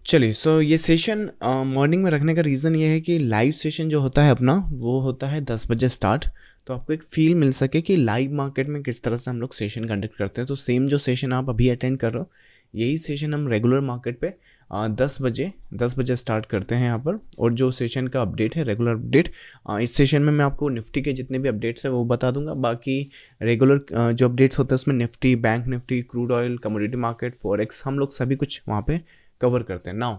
चलिए, सो ये session morning में रखने का रीज़न ये है कि लाइव सेशन जो होता है अपना वो होता है 10 बजे स्टार्ट। तो आपको एक फील मिल सके कि लाइव मार्केट में किस तरह से हम लोग सेशन कंडक्ट करते हैं। तो सेम जो सेशन आप अभी अटेंड कर रहे हो, यही सेशन हम रेगुलर मार्केट पे 10 बजे स्टार्ट करते हैं यहाँ पर। और जो सेशन का अपडेट है, रेगुलर अपडेट, इस सेशन में मैं आपको निफ्टी के जितने भी अपडेट्स हैं वो बता दूंगा। बाकी रेगुलर जो अपडेट्स होते हैं उसमें Nifty, bank Nifty, crude oil, commodity market, forex, हम लोग सभी कुछ वहाँ पे कवर करते हैं। नाउ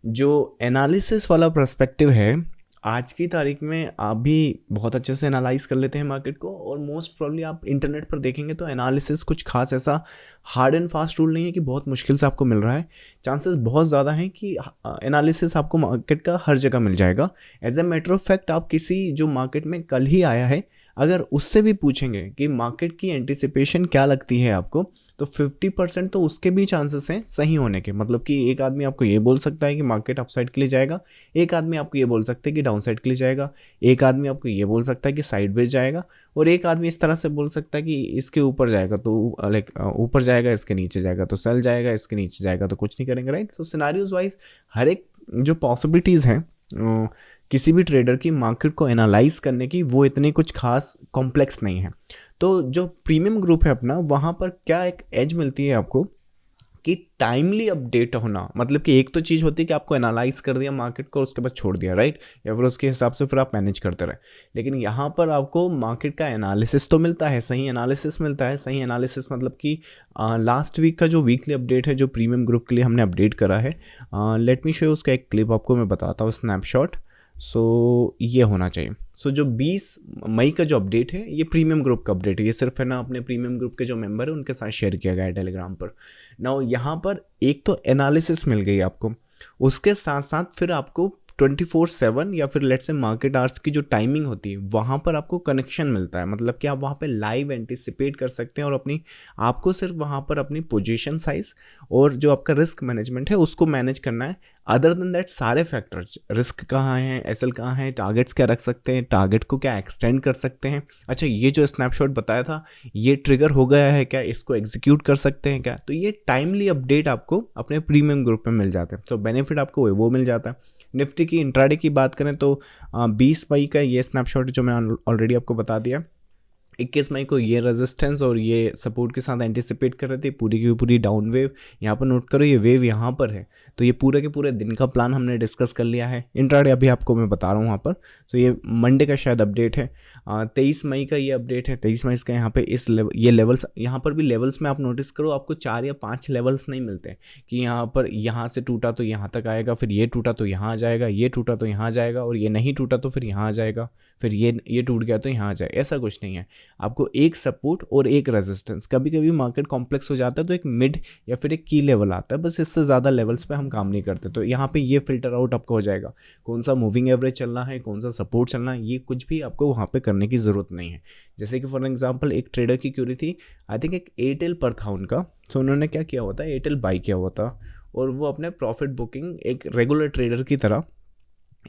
जो एनालिसिस वाला पर्सपेक्टिव है, आज की तारीख में आप भी बहुत अच्छे से एनालाइज कर लेते हैं मार्केट को, और मोस्ट प्रॉब्ली आप इंटरनेट पर देखेंगे तो एनालिसिस कुछ खास ऐसा हार्ड एंड फास्ट रूल नहीं है कि बहुत मुश्किल से आपको मिल रहा है। चांसेस बहुत ज़्यादा हैं कि एनालिसिस आपको मार्केट का हर जगह मिल जाएगा। As a matter of fact, आप किसी जो मार्केट में कल ही आया है, अगर उससे भी पूछेंगे कि मार्केट की एंटिसिपेशन क्या लगती है आपको, तो 50% तो उसके भी चांसेस हैं सही होने के। मतलब कि एक आदमी आपको ये बोल सकता है कि मार्केट अपसाइड के लिए जाएगा, एक आदमी आपको ये बोल सकता है कि डाउन साइड के लिए जाएगा, एक आदमी आपको ये बोल सकता है कि साइडवेज जाएगा, और एक आदमी इस तरह से बोल सकता है कि इसके ऊपर जाएगा तो लाइक ऊपर जाएगा, इसके नीचे जाएगा तो सेल जाएगा, इसके नीचे जाएगा तो कुछ नहीं करेंगे, राइट। सो सिनारियोज वाइज हर एक जो पॉसिबिलिटीज़ हैं किसी भी ट्रेडर की मार्केट को एनालाइज करने की, वो इतनी कुछ खास कॉम्प्लेक्स नहीं है। तो जो प्रीमियम ग्रुप है अपना, वहाँ पर क्या एक एज मिलती है आपको कि टाइमली अपडेट होना। मतलब कि एक तो चीज़ होती है कि आपको एनालाइज कर दिया मार्केट को, उसके बाद छोड़ दिया, राइट, या फिर उसके हिसाब से फिर आप मैनेज करते रहे। लेकिन यहाँ पर आपको मार्केट का एनालिसिस तो मिलता है, सही एनालिसिस मिलता है। सही एनालिसिस मतलब कि लास्ट वीक का जो वीकली अपडेट है, जो प्रीमियम ग्रुप के लिए हमने अपडेट करा है, लेट मी शो उसका एक क्लिप आपको मैं बताता हूँ, स्नैपशॉट। सो ये होना चाहिए। सो जो 20 मई का जो अपडेट है, ये प्रीमियम ग्रुप का अपडेट है। ये सिर्फ है ना अपने प्रीमियम ग्रुप के जो मेंबर है उनके साथ शेयर किया गया है टेलीग्राम पर। नाउ यहाँ पर एक तो एनालिसिस मिल गई आपको, उसके साथ साथ फिर आपको 24/7 या फिर लेट्स से मार्केट आवर्स की जो टाइमिंग होती है, वहाँ पर आपको कनेक्शन मिलता है। मतलब कि आप वहाँ पे लाइव एंटिसिपेट कर सकते हैं, और अपनी आपको सिर्फ वहाँ पर अपनी पोजीशन साइज और जो आपका रिस्क मैनेजमेंट है उसको मैनेज करना है। अदर देन दैट सारे फैक्टर्स, रिस्क कहाँ है, एसएल कहाँ है, टारगेट्स क्या रख सकते हैं, टारगेट को क्या एक्सटेंड कर सकते हैं, अच्छा ये जो स्नैपशॉट बताया था ये ट्रिगर हो गया है क्या, इसको एग्जीक्यूट कर सकते हैं क्या। तो ये टाइमली अपडेट आपको अपने प्रीमियम ग्रुप में मिल जाते हैं। तो बेनिफिट आपको वो मिल जाता है। निफ्टी की इंट्राडे की बात करें तो 20 मई का ये स्नैपशॉट जो मैं ऑलरेडी आपको बता दिया, 21 मई को ये रेजिस्टेंस और ये सपोर्ट के साथ एंटिसिपेट कर रहे थे, पूरी की पूरी डाउन वेव। यहाँ पर नोट करो, ये वेव यहाँ पर है। तो ये पूरे के पूरे दिन का प्लान हमने डिस्कस कर लिया है। इंट्राडे अभी आपको मैं बता रहा हूँ वहाँ पर। तो ये मंडे का शायद अपडेट है। 23 मई का ये अपडेट है। 23 मई का यहाँ पे ये लेवल्स, यहाँ पर भी लेवल्स में आप नोटिस करो, आपको 4 या 5 लेवल्स नहीं मिलते कि यहाँ पर यहाँ से टूटा तो यहाँ तक आएगा, फिर ये टूटा तो यहाँ आ जाएगा, ये टूटा तो यहाँ आ जाएगा, और ये नहीं टूटा तो फिर यहाँ आ जाएगा, फिर ये टूट गया तो यहाँ आ जाएगा। ऐसा कुछ नहीं है। आपको एक सपोर्ट और एक रेजिस्टेंस, कभी कभी मार्केट कॉम्प्लेक्स हो जाता है तो एक मिड या फिर एक की लेवल आता है, बस इससे ज़्यादा लेवल्स पे हम काम नहीं करते। तो यहाँ पे ये फिल्टर आउट आपको हो जाएगा, कौन सा मूविंग एवरेज चलना है, कौन सा सपोर्ट चलना है, ये कुछ भी आपको वहाँ पे करने की ज़रूरत नहीं है। जैसे कि फॉर एग्जांपल एक ट्रेडर की क्यूरी थी, आई थिंक एक एयरटेल पर था उनका। तो उन्होंने क्या किया हुआ था, एयरटेल बाई किया हुआ था, और वो अपने प्रॉफिट बुकिंग एक रेगुलर ट्रेडर की तरह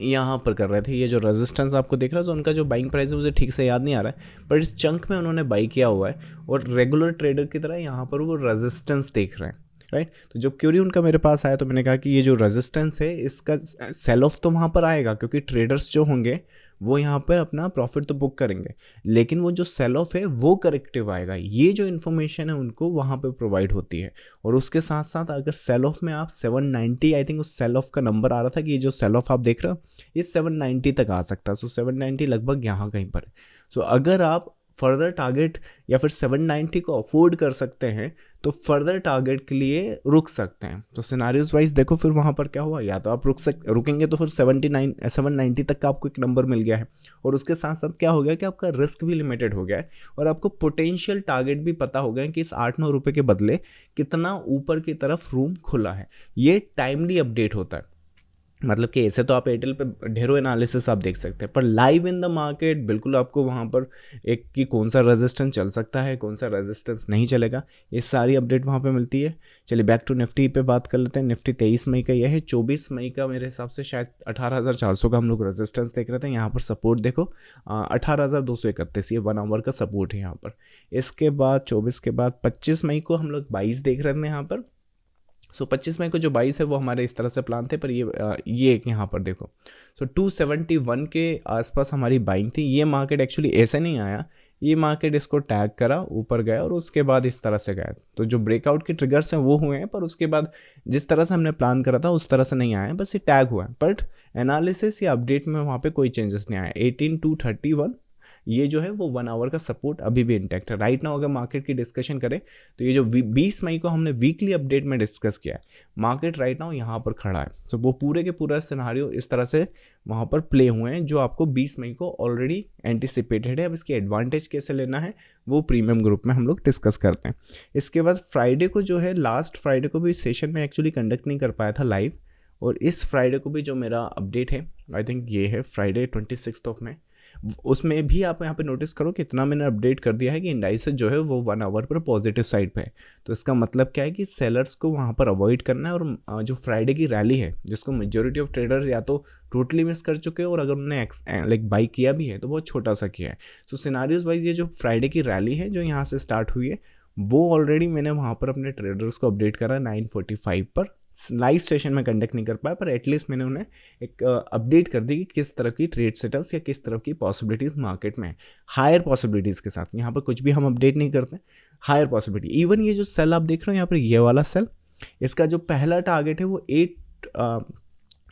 यहाँ पर कर रहे थे। ये जो रेजिस्टेंस आपको दिख रहा है, तो उनका जो बाइंग प्राइस है मुझे ठीक से याद नहीं आ रहा है, पर इस चंक में उन्होंने बाई किया हुआ है, और रेगुलर ट्रेडर की तरह यहाँ पर वो रेजिस्टेंस देख रहे हैं, राइट। तो जब क्यूरी उनका मेरे पास आया तो मैंने कहा कि ये जो रेजिस्टेंस है इसका सेल ऑफ तो वहाँ पर आएगा, क्योंकि ट्रेडर्स जो होंगे वो यहाँ पर अपना प्रॉफिट तो बुक करेंगे, लेकिन वो जो सेल ऑफ है वो करेक्टिव आएगा। ये जो इन्फॉर्मेशन है उनको वहाँ पे प्रोवाइड होती है। और उसके साथ साथ अगर सेल ऑफ में आप 790, आई थिंक उस सेल ऑफ का नंबर आ रहा था कि ये जो सेल ऑफ आप देख रहे हो ये 790 तक आ सकता है। सो 790 लगभग यहाँ कहीं पर है। सो अगर आप फर्दर टारगेट या फिर 790 को अफोर्ड कर सकते हैं तो फर्दर टारगेट के लिए रुक सकते हैं। तो सिनारियोज वाइज देखो फिर वहाँ पर क्या हुआ, या तो आप रुकेंगे तो फिर 790 तक का आपको एक नंबर मिल गया है, और उसके साथ साथ क्या हो गया कि आपका रिस्क भी लिमिटेड हो गया है, और आपको पोटेंशियल टारगेट भी पता हो गया है कि इस 8-9 रुपये के बदले कितना ऊपर की तरफ रूम खुला है। ये टाइमली अपडेट होता है। मतलब कि ऐसे तो आप एयरटेल पे ढेरों एनालिसिस आप देख सकते हैं, पर लाइव इन द मार्केट बिल्कुल आपको वहाँ पर एक कि कौन सा रेजिस्टेंस चल सकता है, कौन सा रेजिस्टेंस नहीं चलेगा, ये सारी अपडेट वहाँ पे मिलती है। चलिए बैक टू निफ्टी पे बात कर लेते हैं। निफ्टी 23 मई का यह है। 24 मई का मेरे हिसाब से शायद 18,400 का हम लोग रेजिस्टेंस देख रहे थे। यहाँ पर सपोर्ट देखो 18,231, ये 1 आवर का सपोर्ट है यहाँ पर। इसके बाद 24 के बाद 25 मई को हम लोग 22 देख रहे थे यहाँ पर, सो 25 मई को जो 22 है वो हमारे इस तरह से प्लान थे, पर ये एक यहाँ पर देखो। सो 271 के आसपास हमारी बाइंग थी। ये मार्केट एक्चुअली ऐसे नहीं आया, ये मार्केट इसको टैग करा, ऊपर गया और उसके बाद इस तरह से गया। तो जो ब्रेकआउट के ट्रिगर्स हैं वो हुए हैं, पर उसके बाद जिस तरह से हमने प्लान करा था उस तरह से नहीं आया, बस ये टैग हुआ है। बट एनालिसिस या अपडेट में वहाँ पे कोई चेंजेस नहीं आया। 18,231 ये जो है वो 1 आवर का सपोर्ट अभी भी इंटैक्ट है। राइट नाउ अगर मार्केट की डिस्कशन करें तो ये जो 20 मई को हमने वीकली अपडेट में डिस्कस किया है, मार्केट राइट नाउ यहाँ पर खड़ा है। सो वो पूरे के पूरा सिनारियो इस तरह से वहाँ पर प्ले हुए हैं, जो आपको 20 मई को ऑलरेडी एंटिसिपेटेड है। अब इसकी एडवांटेज कैसे लेना है वो प्रीमियम ग्रुप में हम लोग डिस्कस करते हैं। इसके बाद फ्राइडे को जो है, लास्ट फ्राइडे को भी सेशन में एक्चुअली कंडक्ट नहीं कर पाया था लाइव, और इस फ्राइडे को भी जो मेरा अपडेट है, आई थिंक ये है फ्राइडे 26 में, उसमें भी आप यहाँ पे नोटिस करो कि इतना मैंने अपडेट कर दिया है कि इंडाइसेस जो है वो 1 आवर पर पॉजिटिव साइड पे है। तो इसका मतलब क्या है कि सेलर्स को वहाँ पर अवॉइड करना है, और जो फ्राइडे की रैली है जिसको मेजोरिटी ऑफ ट्रेडर्स या तो टोटली मिस कर चुके हैं, और अगर उन्होंने लाइक बाई किया भी है तो बहुत छोटा सा किया है। सो सिनारियोज वाइज ये जो फ्राइडे की रैली है जो यहाँ से स्टार्ट हुई है, वो ऑलरेडी मैंने वहाँ पर अपने ट्रेडर्स को अपडेट करा 9:45 पर। लाइव सेशन में कंडक्ट नहीं कर पाया, पर एटलीस्ट मैंने उन्हें एक अपडेट कर दी कि किस तरह की ट्रेड सेटअप्स या किस तरह की पॉसिबिलिटीज़ मार्केट में है, हायर पॉसिबिलिटीज़ के साथ। यहाँ पर कुछ भी हम अपडेट नहीं करते, हायर पॉसिबिलिटी। इवन ये जो सेल आप देख रहे हो यहाँ पर, ये वाला सेल, इसका जो पहला टारगेट है वो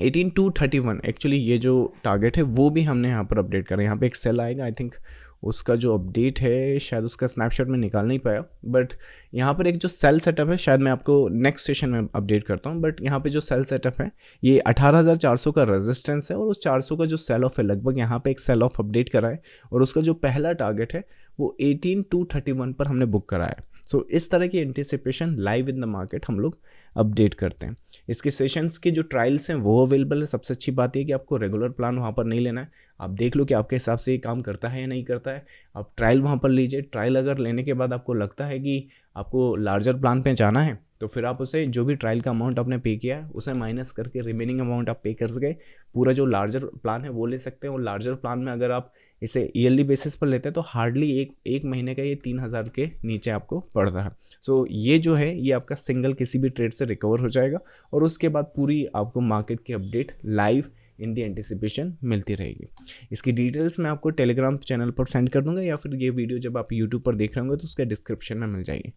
18,231, एक्चुअली ये जो टारगेट है वो भी हमने यहाँ पर अपडेट करा। यहाँ पे एक सेल आएगा, आई थिंक उसका जो अपडेट है शायद उसका स्नैपशॉट में निकाल नहीं पाया, बट यहाँ पर एक जो सेल सेटअप है शायद मैं आपको नेक्स्ट सेशन में अपडेट करता हूँ। बट यहाँ पे जो सेल सेटअप है ये 18,400 का रेजिस्टेंस है, और उस 400 का जो सेल ऑफ है लगभग यहाँ पे एक सेल ऑफ अपडेट करा है, और उसका जो पहला टारगेट है वो 18,231 पर हमने बुक करा है। सो इस तरह की anticipation live in the market हम लोग अपडेट करते हैं। इसके सेशंस के जो ट्रायल्स हैं वो अवेलेबल है। सबसे अच्छी बात ये कि आपको रेगुलर प्लान वहाँ पर नहीं लेना है, आप देख लो कि आपके हिसाब से ये काम करता है या नहीं करता है। आप ट्रायल वहाँ पर लीजिए, ट्रायल अगर लेने के बाद आपको लगता है कि आपको लार्जर प्लान पे जाना है तो फिर आप उसे जो भी ट्रायल का अमाउंट आपने पे किया है उसे माइनस करके रिमेनिंग अमाउंट आप पे कर सके पूरा जो लार्जर प्लान है वो ले सकते हैं। और लार्जर प्लान में अगर आप इसे ईयरली बेसिस पर लेते हैं तो हार्डली एक महीने का ये 3,000 के नीचे आपको पड़ रहा है। सो ये जो है ये आपका सिंगल किसी भी ट्रेड से रिकवर हो जाएगा, और उसके बाद पूरी आपको मार्केट की update live in the anticipation मिलती रहेगी। इसकी डिटेल्स मैं आपको टेलीग्राम चैनल पर सेंड कर दूंगा, या फिर ये वीडियो जब आप यूट्यूब पर देख रहे होंगे तो उसके डिस्क्रिप्शन में मिल जाएगी।